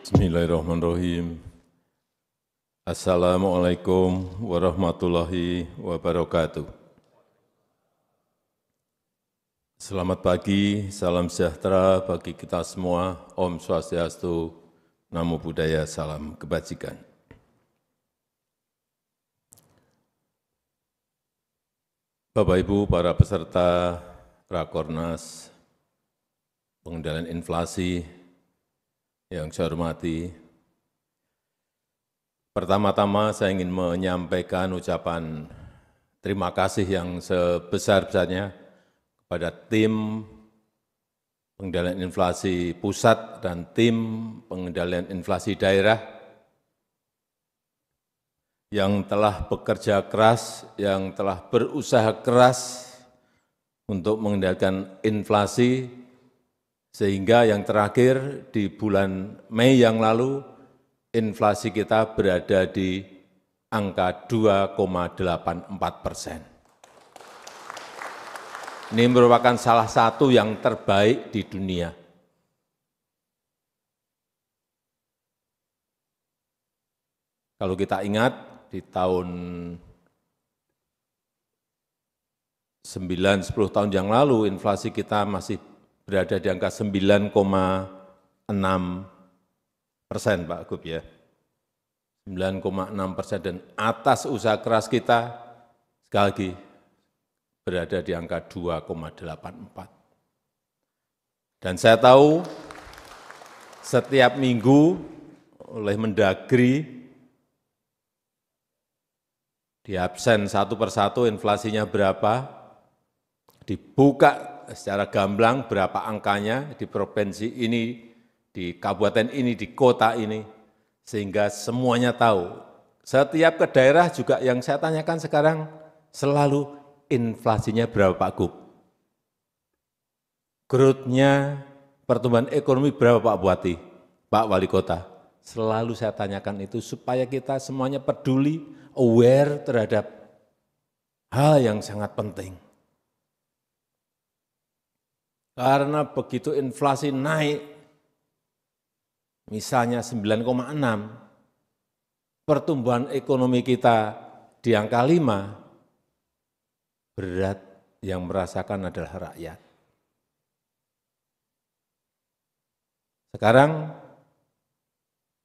Bismillahirrahmanirrahim. Assalamualaikum warahmatullahi wabarakatuh. Selamat pagi, salam sejahtera bagi kita semua. Om Swastiastu, Namo Buddhaya, salam kebajikan. Bapak Ibu, para peserta Rakornas Pengendalian Inflasi yang saya hormati, pertama-tama saya ingin menyampaikan ucapan terima kasih yang sebesar-besarnya kepada tim pengendalian inflasi pusat dan tim pengendalian inflasi daerah yang telah bekerja keras, yang telah berusaha keras untuk mengendalikan inflasi, sehingga yang terakhir di bulan Mei yang lalu, inflasi kita berada di angka 2,84%. Ini merupakan salah satu yang terbaik di dunia. Kalau kita ingat, di tahun 9-10 tahun yang lalu, inflasi kita masih berada di angka 9,6%, Pak Gub ya. 9,6% dan atas usaha keras kita, sekali lagi, berada di angka 2,84. Dan saya tahu setiap minggu oleh Mendagri, di absen satu persatu inflasinya berapa, dibuka secara gamblang berapa angkanya di provinsi ini, di kabupaten ini, di kota ini, sehingga semuanya tahu. Setiap ke daerah juga yang saya tanyakan sekarang selalu inflasinya berapa Pak Gub? Growth-nya, pertumbuhan ekonomi berapa Pak Bupati, Pak Wali Kota? Selalu saya tanyakan itu supaya kita semuanya peduli, aware terhadap hal yang sangat penting. Karena begitu inflasi naik, misalnya 9,6, pertumbuhan ekonomi kita di angka 5, berat yang merasakan adalah rakyat. Sekarang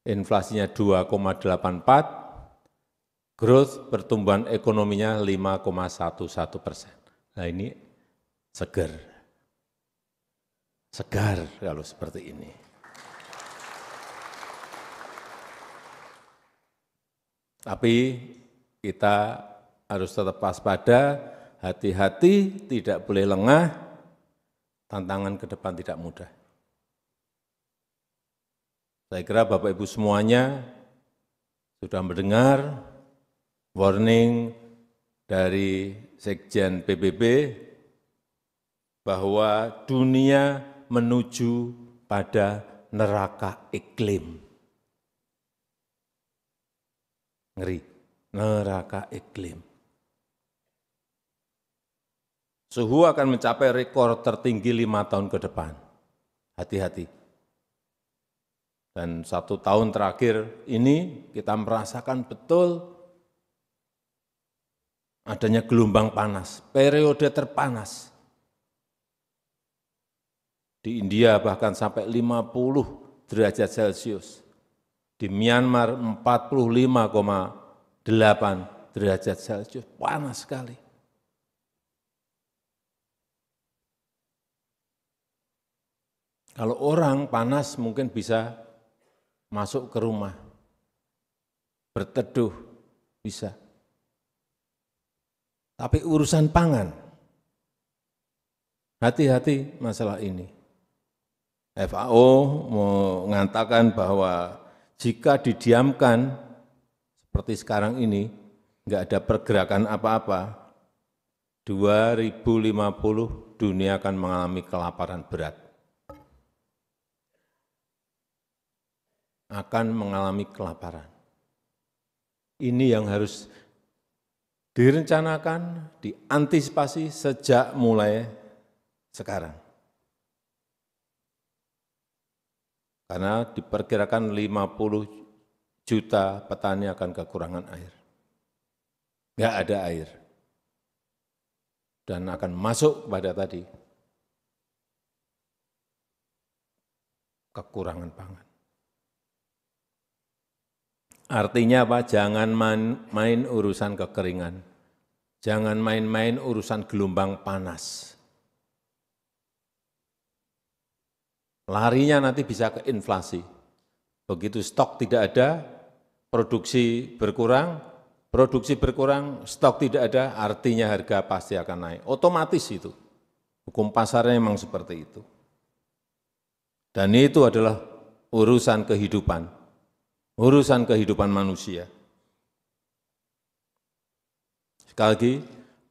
inflasinya 2,84, growth pertumbuhan ekonominya 5,11%. Nah ini segar. Segar kalau seperti ini. Tapi kita harus tetap waspada, hati-hati, tidak boleh lengah, tantangan ke depan tidak mudah. Saya kira Bapak Ibu semuanya sudah mendengar warning dari Sekjen PBB bahwa dunia menuju pada neraka iklim. Ngeri, neraka iklim. Suhu akan mencapai rekor tertinggi 5 tahun ke depan. Hati-hati. Dan 1 tahun terakhir ini kita merasakan betul adanya gelombang panas, periode terpanas. Di India bahkan sampai 50 derajat Celcius. Di Myanmar 45,8 derajat Celcius. Panas sekali. Kalau orang panas mungkin bisa masuk ke rumah, berteduh, bisa. Tapi urusan pangan, hati-hati masalah ini. FAO mengatakan bahwa jika didiamkan seperti sekarang ini, enggak ada pergerakan apa-apa, 2050 dunia akan mengalami kelaparan berat. Akan mengalami kelaparan. Ini yang harus direncanakan, diantisipasi sejak mulai sekarang. karena diperkirakan 50 juta petani akan kekurangan air. Nggak ada air. Dan akan masuk pada tadi, kekurangan pangan. Artinya apa? Jangan main urusan kekeringan. Jangan main-main urusan gelombang panas. Larinya nanti bisa ke inflasi. Begitu stok tidak ada, produksi berkurang, stok tidak ada, artinya harga pasti akan naik. Otomatis itu. Hukum pasarnya memang seperti itu. Dan itu adalah urusan kehidupan manusia. Sekali lagi,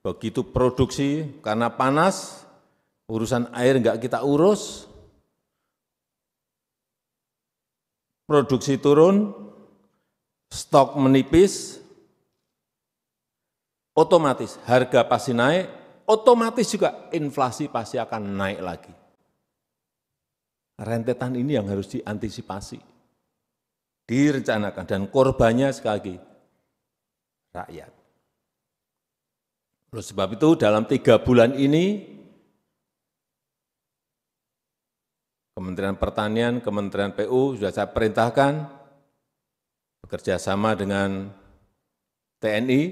begitu produksi karena panas, urusan air enggak kita urus, produksi turun, stok menipis, otomatis harga pasti naik, otomatis juga inflasi pasti akan naik lagi. Rentetan ini yang harus diantisipasi, direncanakan, dan korbannya sekali lagi rakyat. Oleh sebab itu dalam 3 bulan ini, Kementerian Pertanian, Kementerian PU sudah saya perintahkan bekerja sama dengan TNI,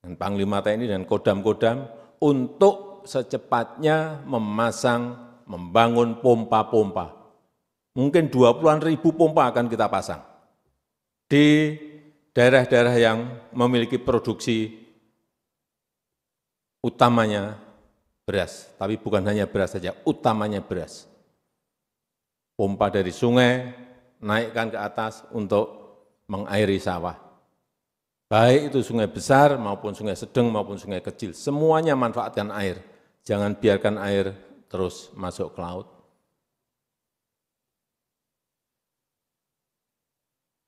dan Panglima TNI dan Kodam-Kodam untuk secepatnya membangun pompa-pompa. Mungkin 20-an ribu pompa akan kita pasang di daerah-daerah yang memiliki produksi utamanya beras, tapi bukan hanya beras saja, utamanya beras. Pompa dari sungai, naikkan ke atas untuk mengairi sawah. Baik itu sungai besar maupun sungai sedang maupun sungai kecil, semuanya manfaatkan air. Jangan biarkan air terus masuk ke laut.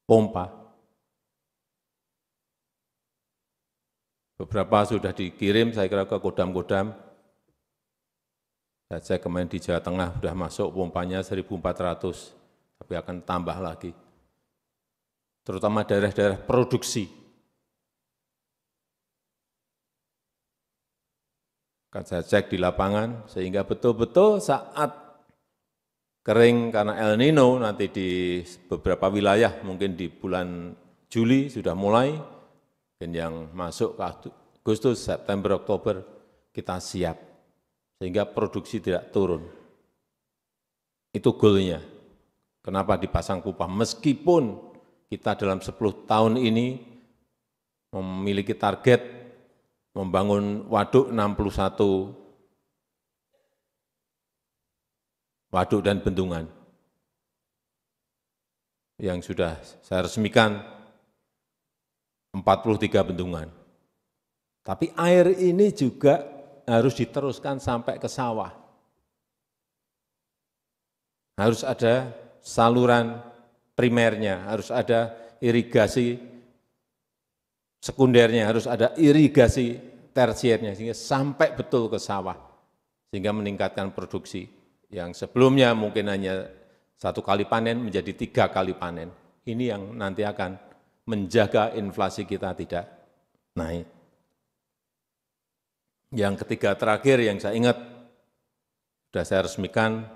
Pompa. Beberapa sudah dikirim, saya kira ke Kodam-Kodam. Saya cek kemarin di Jawa Tengah sudah masuk pompanya 1.400, tapi akan tambah lagi. Terutama daerah-daerah produksi. Akan saya cek di lapangan, sehingga betul-betul saat kering karena El Nino, nanti di beberapa wilayah, mungkin di bulan Juli sudah mulai, dan yang masuk ke Agustus, September, Oktober, kita siap. Sehingga produksi tidak turun. Itu goalnya. Kenapa dipasang pompa? Meskipun kita dalam 10 tahun ini memiliki target membangun waduk 61 waduk dan bendungan. Yang sudah saya resmikan 43 bendungan. Tapi air ini juga harus diteruskan sampai ke sawah. Harus ada saluran primernya, harus ada irigasi sekundernya, harus ada irigasi tersiernya, sehingga sampai betul ke sawah, sehingga meningkatkan produksi. Yang sebelumnya mungkin hanya 1 kali panen menjadi 3 kali panen. Ini yang nanti akan menjaga inflasi kita tidak naik. Yang ketiga terakhir yang saya ingat, sudah saya resmikan,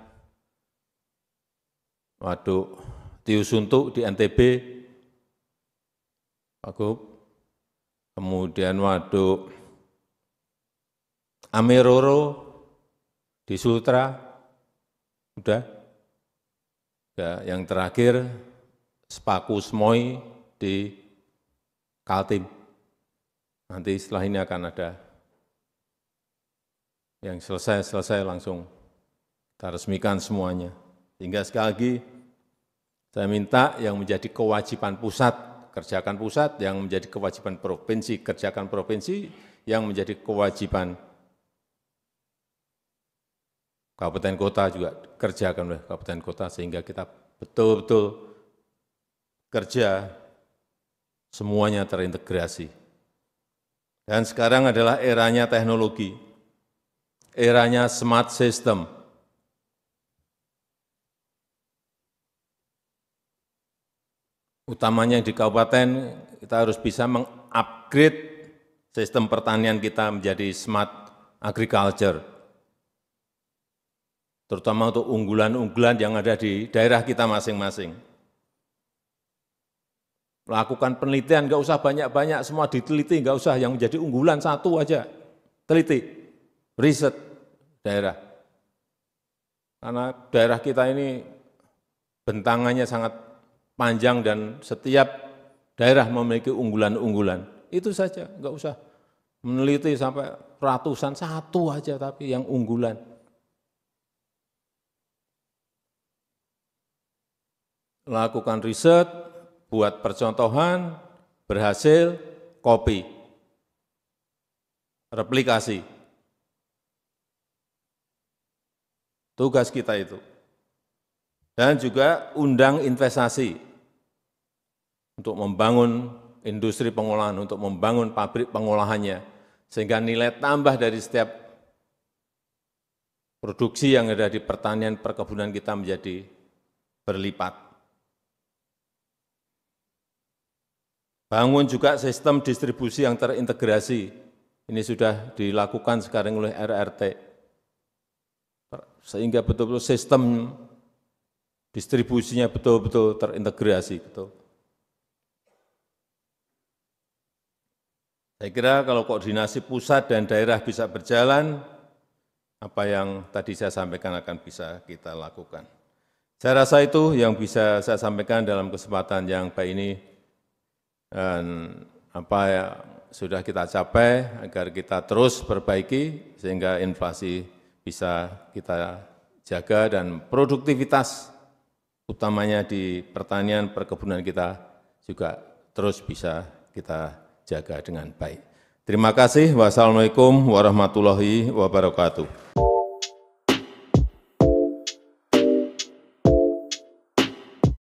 waduk Tiusuntuk di NTB, Pak Gub, kemudian waduk Ameroro di Sultra, sudah. Ya, yang terakhir, Sepaku Semoy di Kaltim. Nanti setelah ini akan ada yang selesai langsung kita resmikan semuanya. Sehingga sekali lagi saya minta yang menjadi kewajiban pusat, kerjakan pusat, yang menjadi kewajiban provinsi, kerjakan provinsi, yang menjadi kewajiban kabupaten kota juga kerjakan oleh kabupaten kota, sehingga kita betul-betul kerja semuanya terintegrasi. Dan sekarang adalah eranya teknologi, eranya smart system. utamanya di kabupaten, kita harus bisa mengupgrade sistem pertanian kita menjadi smart agriculture, terutama untuk unggulan-unggulan yang ada di daerah kita masing-masing. Lakukan penelitian, nggak usah banyak-banyak, semua diteliti, nggak usah yang menjadi unggulan satu aja, teliti, riset daerah. Karena daerah kita ini bentangannya sangat panjang dan setiap daerah memiliki unggulan-unggulan. Itu saja, nggak usah meneliti sampai ratusan, satu aja tapi yang unggulan. Lakukan riset, buat percontohan, berhasil, copy, replikasi. Tugas kita itu. Dan juga undang investasi untuk membangun industri pengolahan, untuk membangun pabrik pengolahannya, sehingga nilai tambah dari setiap produksi yang ada di pertanian perkebunan kita menjadi berlipat. Bangun juga sistem distribusi yang terintegrasi. Ini sudah dilakukan sekarang oleh RRT. Sehingga betul-betul sistem distribusinya betul-betul terintegrasi. Betul. Saya kira kalau koordinasi pusat dan daerah bisa berjalan, apa yang tadi saya sampaikan akan bisa kita lakukan. Saya rasa itu yang bisa saya sampaikan dalam kesempatan yang baik ini. Dan apa yang sudah kita capai agar kita terus perbaiki sehingga inflasi bisa kita jaga dan produktivitas utamanya di pertanian perkebunan kita juga terus bisa kita jaga dengan baik. Terima kasih. Wassalamualaikum warahmatullahi wabarakatuh.